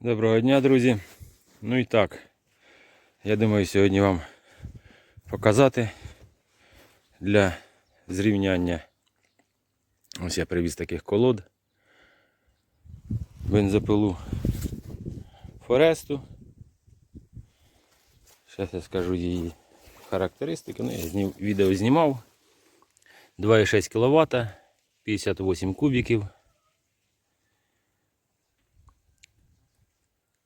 Доброго дня, друзі. Ну і так, я думаю сьогодні вам показати для зрівняння. Ось я привіз таких колод. Бензопилу Форесту. Зараз я скажу її характеристики. Ну, я відео знімав. 2,6 кВт, 58 кубиків.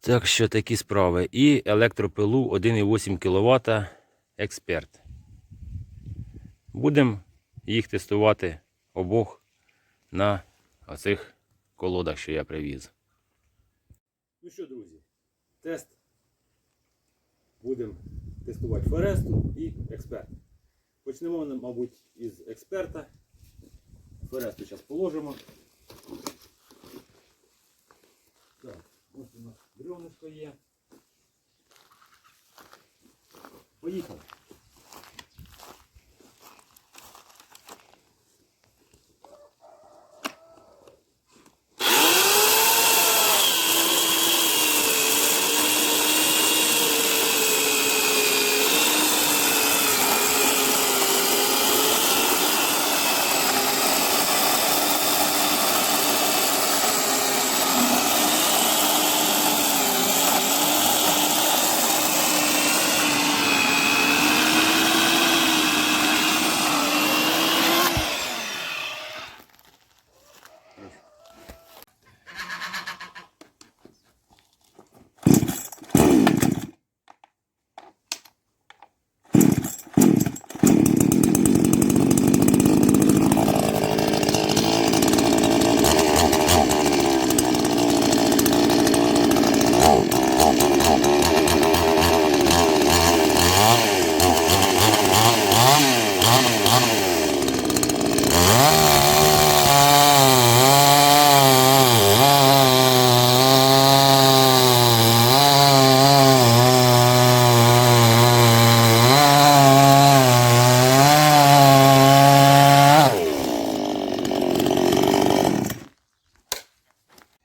Так що такі справи. І електропилу 1,8 кВт Експерт. Будемо їх тестувати обох на оцих колодах, що я привіз. Ну що, друзі, тест. Будемо тестувати Форесту і Експерт. Почнемо, мабуть, із Експерта. Форесту зараз положимо. Так, ось у нас бревнышко є. Поїхали.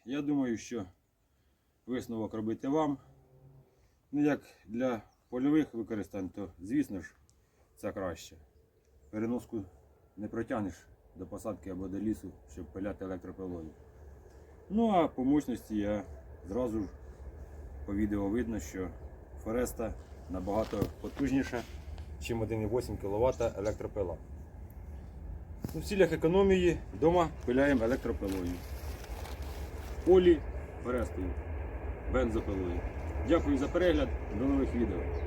Я думаю, що висновок робити вам. Ну, як для польових використань, то, звісно ж, це краще. Переноску не протягнеш до посадки або до лісу, щоб пиляти електропилою. Ну, а по мощності я зразу ж по відео видно, що Фореста набагато потужніша, ніж 1,8 кВт електропила. Ну, в цілях економії вдома пиляємо електропилою. В полі Форестою, бензопилою. Дякую за перегляд, до нових відео.